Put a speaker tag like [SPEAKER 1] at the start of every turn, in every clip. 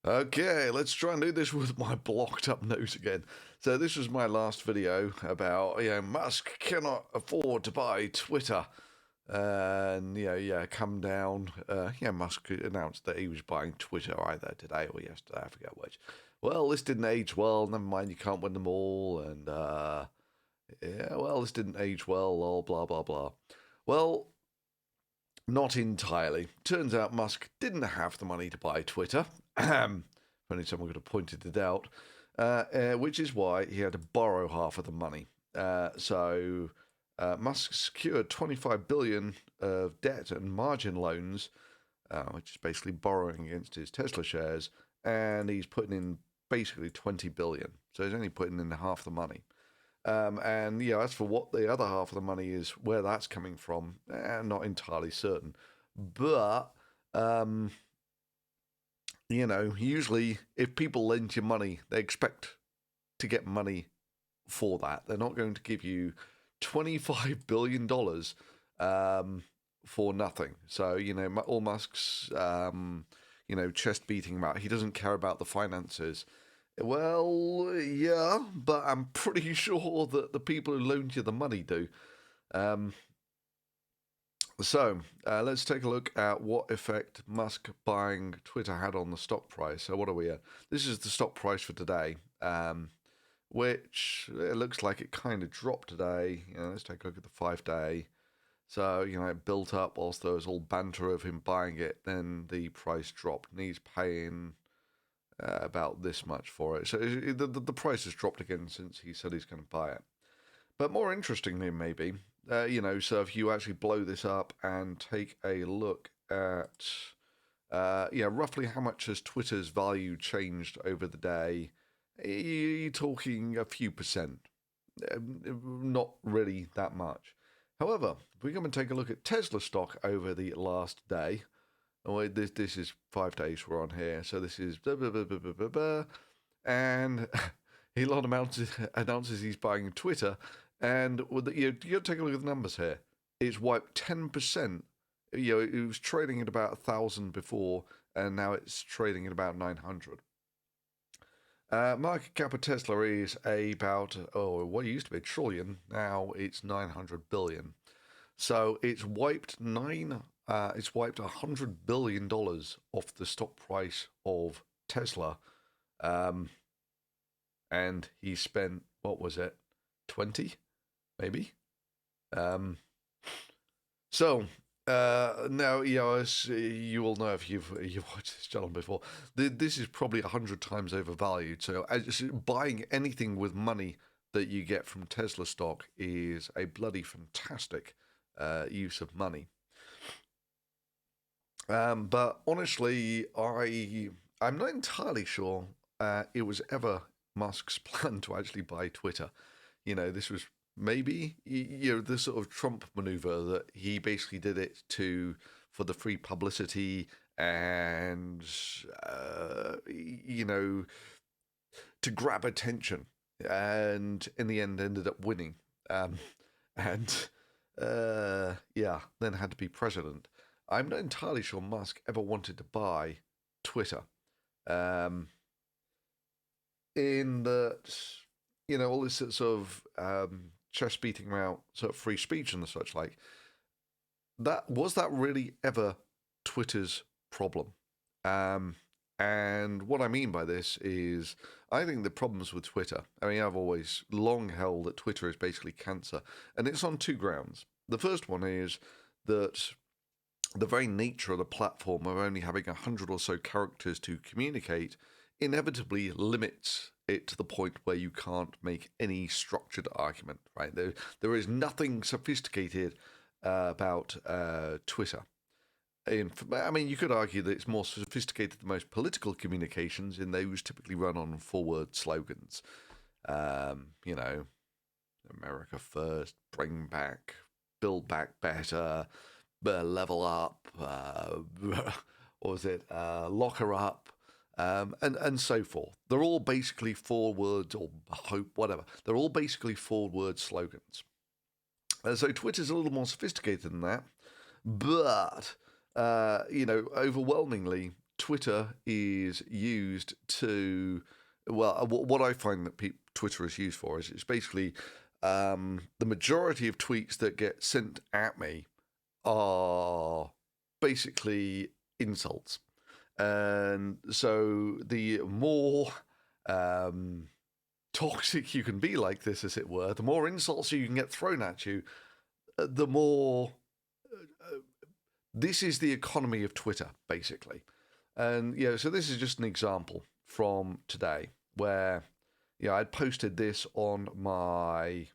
[SPEAKER 1] Okay, let's try and do this with my blocked up nose again. So this was my last video about, Musk cannot afford to buy Twitter. And, come down. Musk announced that he was buying Twitter either today or yesterday, I forget which. Well, this didn't age well, never mind, you can't win them all, and, this didn't age well, lol, blah, blah, blah. Well, not entirely. Turns out Musk didn't have the money to buy Twitter. If only someone could have pointed it out. Which is why he had to borrow half of the money. Musk secured $25 billion of debt and margin loans, which is basically borrowing against his Tesla shares, and he's putting in basically $20 billion. So he's only putting in half the money. As for what the other half of the money is, where that's coming from, not entirely certain. But, usually if people lend you money, they expect to get money for that. They're not going to give you $25 billion for nothing. So, all Musk's, chest beating about, he doesn't care about the finances. Well, yeah, but I'm pretty sure that the people who loaned you the money do. Let's take a look at what effect Musk buying Twitter had on the stock price. So what are we at? This is the stock price for today, which it looks like it kind of dropped today. Let's take a look at the 5-day. So, it built up whilst there was all banter of him buying it. Then the price dropped, and he's paying about this much for it. So the price has dropped again since he said he's going to buy it. But more interestingly, maybe, so if you actually blow this up and take a look at, roughly how much has Twitter's value changed over the day, you're talking a few percent. Not really that much. However, if we come and take a look at Tesla stock over the last day, this is 5 days we're on here, so this is and Elon announces he's buying Twitter, and you take a look at the numbers here. It's wiped 10%. It was trading at about 1,000 before, and now it's trading at about 900. Market cap of Tesla is about what used to be $1 trillion. Now it's 900 billion. So it's wiped $100 billion off the stock price of Tesla, and he spent, what was it, 20, maybe. Now, as you will know if you've watched this channel before, this is probably 100 times overvalued. So buying anything with money that you get from Tesla stock is a bloody fantastic use of money. But honestly, I'm not entirely sure it was ever Musk's plan to actually buy Twitter. This was maybe the sort of Trump maneuver that he basically did it for the free publicity and to grab attention, and in the end ended up winning, then had to be president. I'm not entirely sure Musk ever wanted to buy Twitter. In that, all this sort of chest beating about sort of free speech and such like, was that really ever Twitter's problem? And what I mean by this is, I think the problems with Twitter, I've always long held that Twitter is basically cancer, and it's on two grounds. The first one is that the very nature of the platform of only having 100 or so characters to communicate inevitably limits it to the point where you can't make any structured argument, right? There is nothing sophisticated about Twitter. You could argue that it's more sophisticated than most political communications, in those typically run on 4-word slogans. America first, bring back, build back better, level up, lock her up, and so forth. They're all basically 4 words, or hope, whatever. They're all basically 4-word slogans. So Twitter's a little more sophisticated than that, but overwhelmingly, Twitter is used to, well, what I find that Twitter is used for is it's basically the majority of tweets that get sent at me are basically insults. And so the more toxic you can be like this, as it were, the more insults you can get thrown at you, the more. This is the economy of Twitter, basically. And, so this is just an example from today where, I'd posted this on my,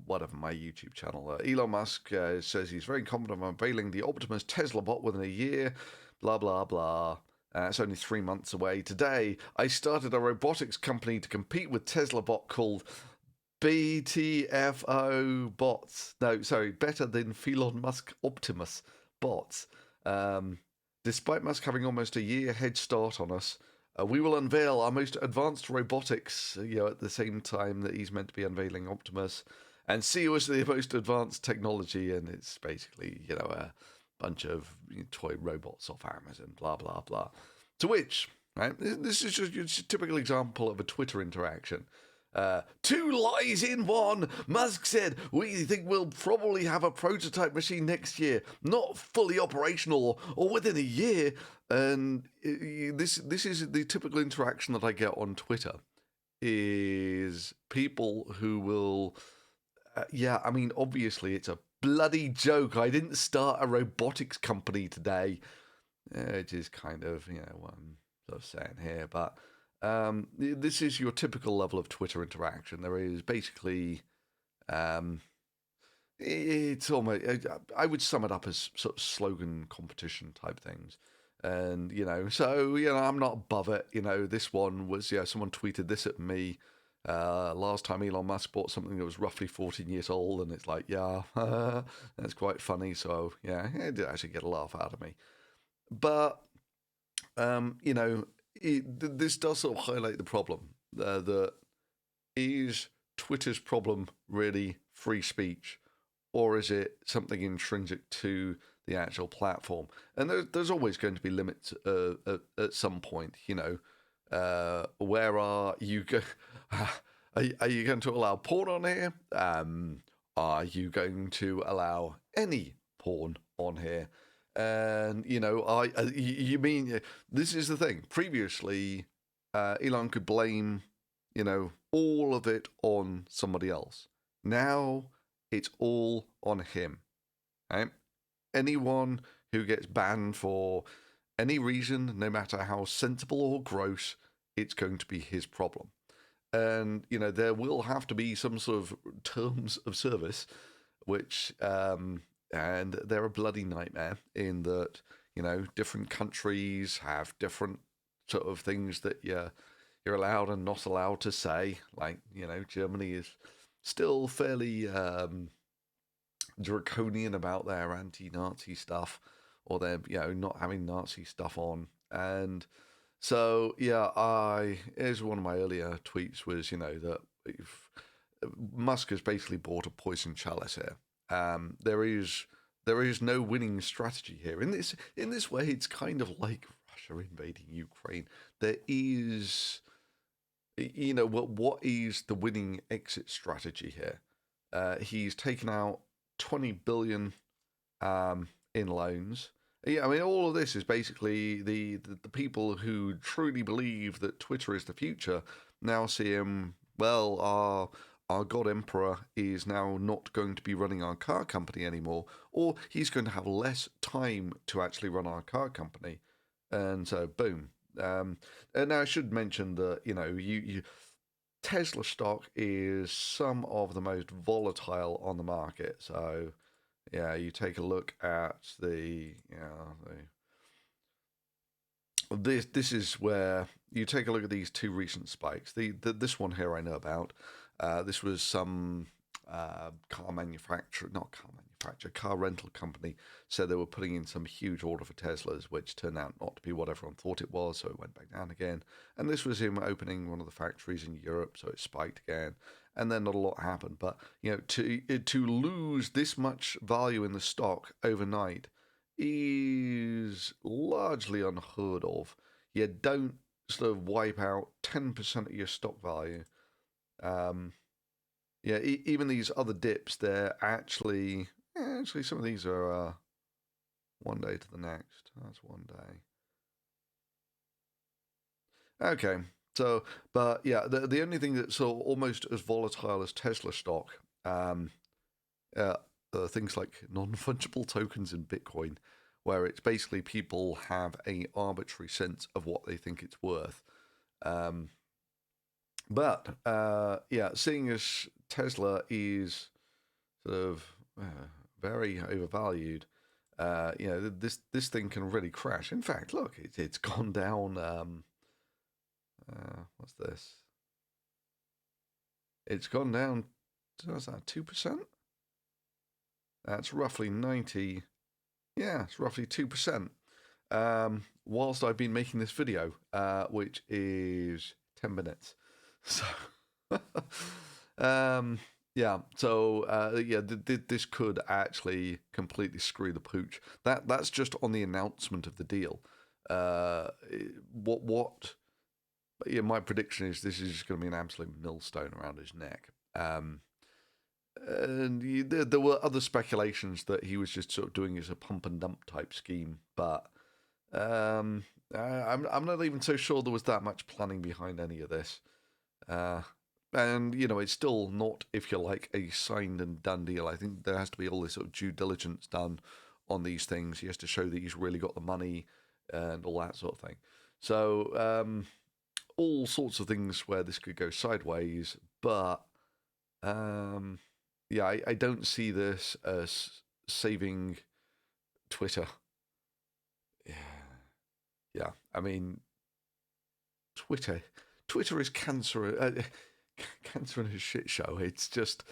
[SPEAKER 1] whatever, my YouTube channel. Elon Musk says he's very confident of unveiling the Optimus Tesla bot within a year, blah, blah, blah. It's only 3 months away. Today, I started a robotics company to compete with Tesla bot called BTFO bots. No, sorry, better than Elon Musk Optimus bots. Despite Musk having almost a year head start on us, we will unveil our most advanced robotics, at the same time that he's meant to be unveiling Optimus, and see us the most advanced technology. And it's basically, a bunch of toy robots off Amazon, blah, blah, blah. To which, right, this is just a typical example of a Twitter interaction. 2 lies in one. Musk said, we think we'll probably have a prototype machine next year, not fully operational or within a year. And this is the typical interaction that I get on Twitter, is people who will, obviously it's a bloody joke. I didn't start a robotics company today. It is kind of, what I'm sort of saying here, but this is your typical level of Twitter interaction. There is basically, it's almost, I would sum it up as sort of slogan competition type things. And, so, I'm not above it. This one was, someone tweeted this at me last time Elon Musk bought something that was roughly 14 years old. And it's like, that's quite funny. So, it did actually get a laugh out of me. But, this does sort of highlight the problem. That is Twitter's problem really free speech, or is it something intrinsic to the actual platform? And there's always going to be limits at some point. Where are you are you going to allow porn on here? Are you going to allow any porn on here? And, you mean, this is the thing. Previously, Elon could blame, all of it on somebody else. Now, it's all on him. Right? Anyone who gets banned for any reason, no matter how sensible or gross, it's going to be his problem. And, there will have to be some sort of terms of service, which... and they're a bloody nightmare in that, different countries have different sort of things that you're allowed and not allowed to say. Like, Germany is still fairly draconian about their anti-Nazi stuff, or their, not having Nazi stuff on. And so, here's one of my earlier tweets was, that Musk has basically bought a poison chalice here. There is no winning strategy here. In this way, it's kind of like Russia invading Ukraine. There is, what is the winning exit strategy here? He's taken out 20 billion in loans. All of this is basically the people who truly believe that Twitter is the future now see him, our God Emperor is now not going to be running our car company anymore, or he's going to have less time to actually run our car company. And so, boom. And now I should mention that, Tesla stock is some of the most volatile on the market. So, you take a look at this is where you take a look at these 2 recent spikes. This one here I know about. This was some car rental company said they were putting in some huge order for Teslas, which turned out not to be what everyone thought it was, so it went back down again. And this was him opening one of the factories in Europe, so it spiked again. and then not a lot happened. But to lose this much value in the stock overnight is largely unheard of. You don't sort of wipe out 10% of your stock value. Even these other dips, they're actually some of these are one day to the next. That's one day. Okay, so but yeah, the only thing that's sort of almost as volatile as Tesla stock, uh, things like non-fungible tokens in Bitcoin, where it's basically people have a arbitrary sense of what they think it's worth. But seeing as Tesla is sort of very overvalued, this thing can really crash. In fact, look, it's gone down. What's this? It's gone down. What's that? 2%. That's roughly 90. Yeah, it's roughly 2%. Whilst I've been making this video, which is 10 minutes. So, this could actually completely screw the pooch. That's just on the announcement of the deal. My prediction is this is just going to be an absolute millstone around his neck. There were other speculations that he was just sort of doing as a pump and dump type scheme, but I'm not even so sure there was that much planning behind any of this. It's still not, if you like, a signed and done deal. I think there has to be all this sort of due diligence done on these things. He has to show that he's really got the money and all that sort of thing. So all sorts of things where this could go sideways, but I don't see this as saving Twitter. Yeah. I mean, Twitter is cancer, cancer in a shit show. It's just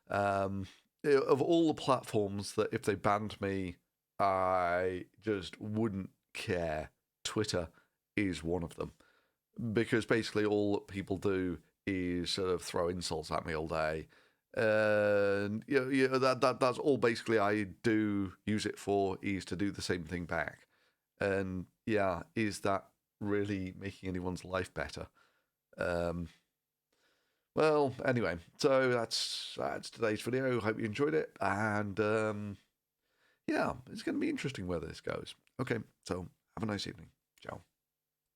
[SPEAKER 1] of all the platforms that if they banned me, I just wouldn't care. Twitter is one of them, because basically all that people do is sort of throw insults at me all day. That's all basically I do use it for, is to do the same thing back. And is that really making anyone's life better? Well, anyway, so that's today's video. Hope you enjoyed it, and it's going to be interesting where this goes. Okay, so have a nice evening. Ciao.